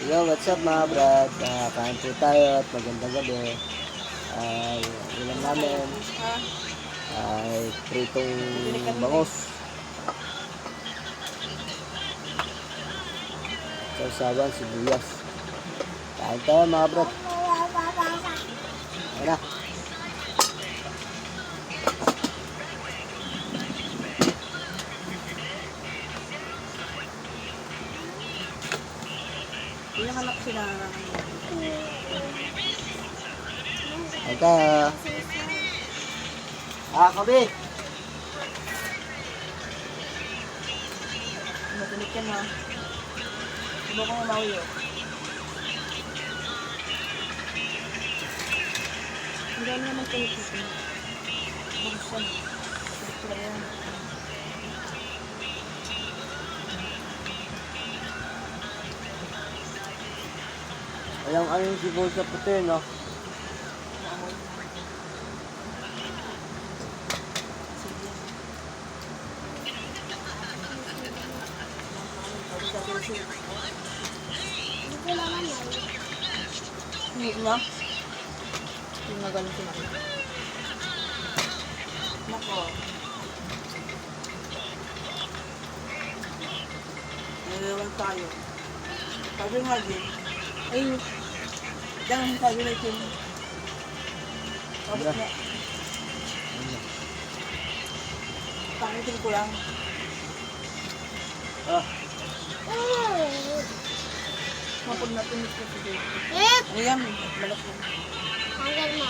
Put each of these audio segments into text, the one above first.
Yo, what's up mga brad? Kain po tayo at magandang gabi. Ulam namin ay pritong bangus. Sausawan, sibuyas. Kain tayo mga brad. Ayan na. Pinakalak sila. Kain tayo. Kabi! Matulik ka na. Iba ko nga mauyo. Ang dami naman tulik ito. Buksan. Tulik ko yan. Walang ano yung sibol sa puti, no? Hindi na. Yung nagano sila. Nako. Nalawan tayo. Sabi nga din. Ay, dyan sabi na ito. Sabi na. Pangitin ko lang. Mapag natinit ko si Dave. Ayan, malak mo. Hanggang mo.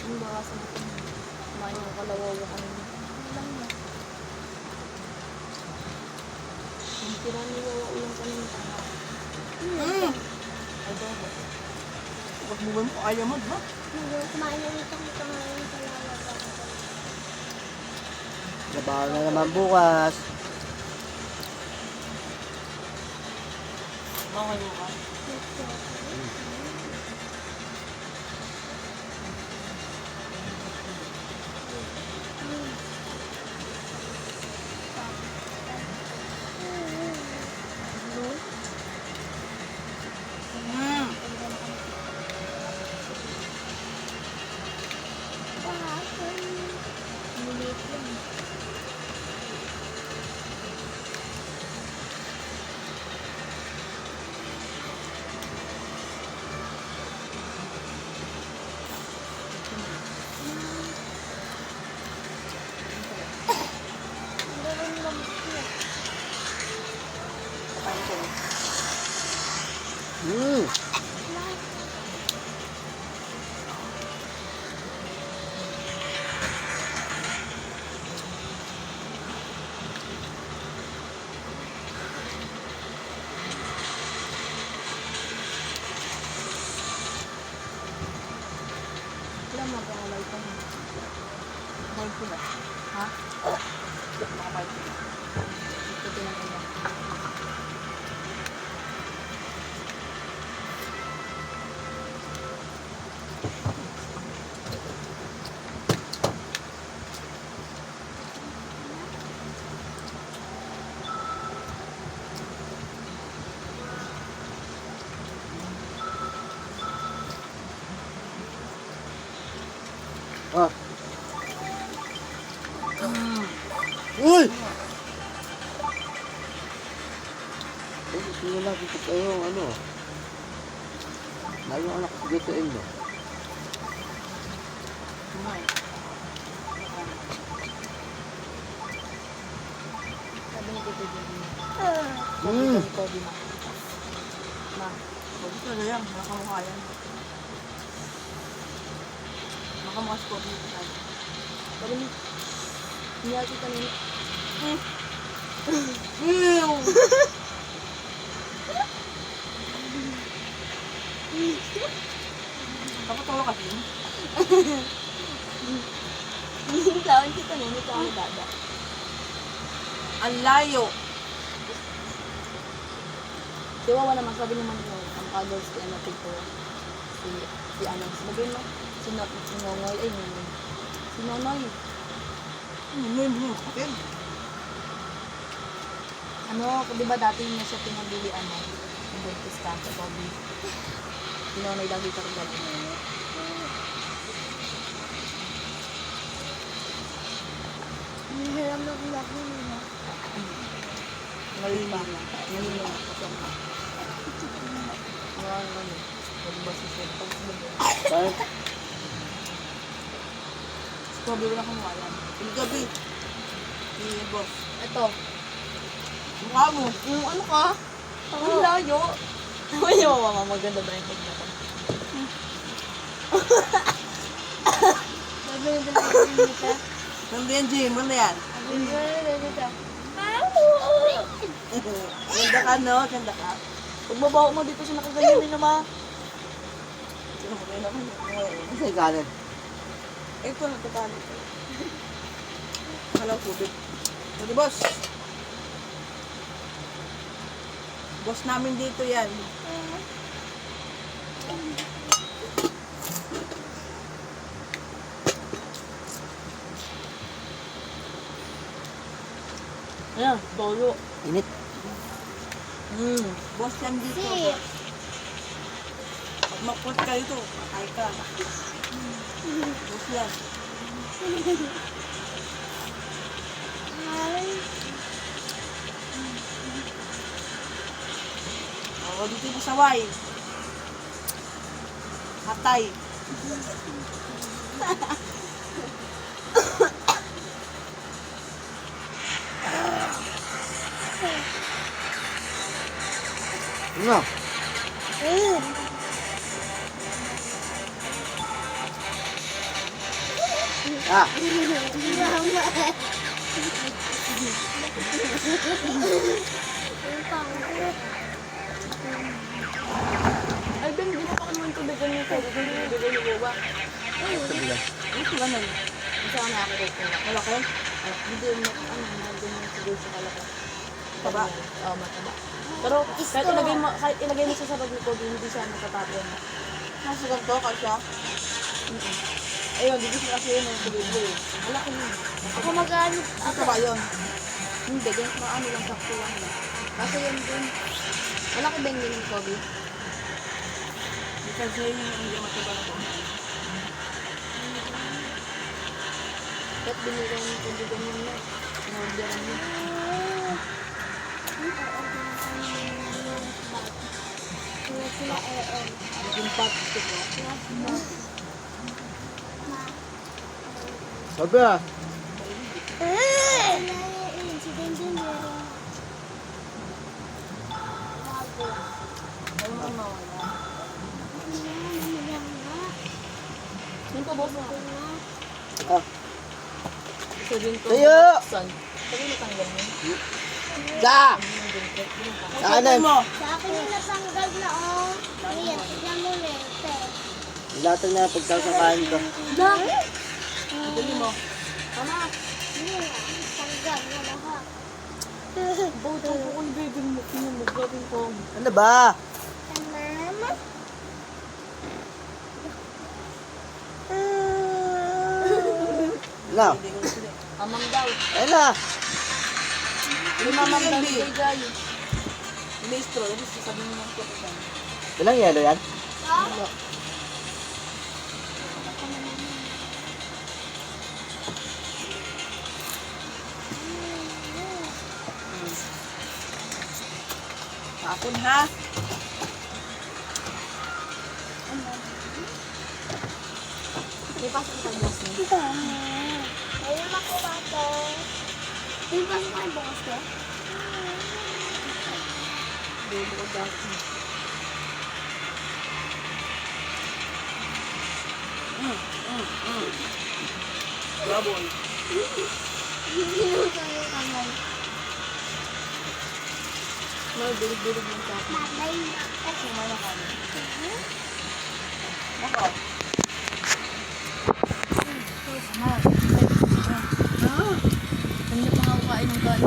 Ang bakasan natin. Kumain yung kalawawa kanina. Ang tiraniwawa ulang kanina. Ay, dobo. Huwag mo ba mo ayaw mo, ha? Kumain na nito kung kumain sa lawa. Trabaho na naman bukas. Mga mo ka. Kapain ko. Wala mag-alay ka na. Kapain ko na. Ha? Makapain ko na. Ito pinaganda. Uy! Sino lagi ko kayo, ano? Lagi anak ko gituin mo. Kumain. Sabi ni Tito Jimmy. Sabi ni Kobe na. Ma, huwag ito na yan. Nakamukha yan. Nakamukha si Kobe ito tayo. Sabi ni, niyagi kanina. Kapatulog ka din. Lawan kita na, hindi ka ako dada. Ang layo. Di ba naman, sabi naman ko, ang kagos kaya natin ko, si ano, sabihin mo, si Nonoy, ay, si Nonoy. Ano? Ano, di ba dati niya siya pinabili, ano, yung dentista sa Bobby. Si Nonoy daw dito rin gabi. Hiram na ulang ko nila. Ngayon pa, ngayon na, ano, ba si Sir, Bakit? strawberry na kumuha yan. Yung gabi. Ni boss. Ito, Mukha mo. yung ano ka? Ang layo. Ay, mama, maganda ba yung pagkata? Sabi na talaga nila. Ganda yan, Jim. Ganda yan. Sabi na nila. Ganda ka, no? Ganda ka. Pag mabaho mo dito siya nakaganyan naman. Sino mo kayo naman? Kasi kanin. Ito, nagtatalo. Walang tubig. Pwede, boss. Boss namin dito yan. Ayan, tolo. Init. Boss yan dito. Si. Pag makpot ka dito, patay ka. Boss yan. Ay. Oo, dito yung saway. Hatay. Ano? Ah, Ay, Ben, hindi na pa naman tubigan nito. Hindi na bigay ni Buwa. sabi lang. Ano ba naman? Isa ka na ako dito. Malaki? Hindi mo, ano, nandun yung siguro sa kalaki. Taba? Oo, mataba. Pero kahit ilagay mo sa sarap ni Kobe, hindi siya natatapon. Nasa ganito ka siya? Ayun, hindi siya kasi yun yung tuloy-tuloy. Malaki yun. Ako mag-ano. Ito ba yun? Hindi, ganyan mga ano lang, sakto lang. Kasi yun dun. Malaki ba yung ganyan, Kobe? Kasi yun yung hindi mataba na po. Kahit binigyan yung tubigan yun na. Inorderan yun. Sila EM. Yung pot, ito po. Sabi ah. Sila EM. Si Dindin meron. Bago. Ayaw mo mawala. Yan nga. Yun po, boss. Yan nga. Ah, Isa din to. Tayo! Son. Sabi mo tanggal mo. da! Yung gintet. Yung pa. Sa kanan. mo? Sa akin yung natanggal na oh. Ayan, tignan mo lente. Latag na pagkakakain ko. Dali mo. Tama. Ayan, tanggal na lahat. Boto ko kung baby mo. Pinamagawin ko. Ano ba? Mama. Ano? Hindi ko sila. Amang daw. Ayun na. Yung mamang daw ni Hindi. Jay. Ministro, yun sasabihin mo ng kuya. Ilang yelo yan? Wala. Tapon ha? May pasok sa glass mo. Ayun ako bata. Di ba sa mga bukas ko? Baby ko daw. Babon. Ginuto yung kamay. No, bilig-bilig yung sa akin. Tatay. Sumaya kami. Ako. Kanina pa nga ako kain ng kain.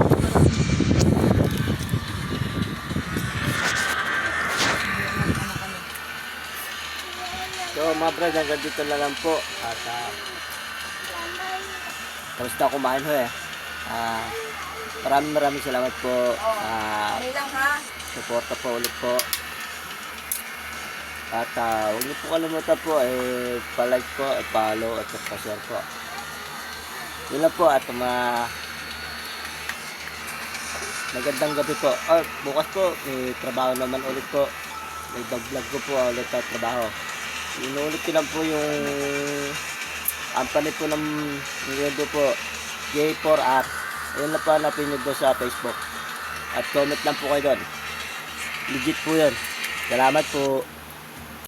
So mga brad, hanggang dito na lang po. At tapos na kumain ho eh. Maraming salamat po. Okay lang ha. Suporta po ulit po. At huwag niyo po kalimutan po pa-like po, follow at pa-share po. Yun lang po at magandang gabi po. Bukas po may trabaho naman ulit po. May vlog ko po ulit at trabaho. Inuulit ko lang po yung company po ng Nintendo po, J4 at ayun lang po hanapin nyo doon sa Facebook. At comment lang po kayo doon. Legit po yun. Salamat po.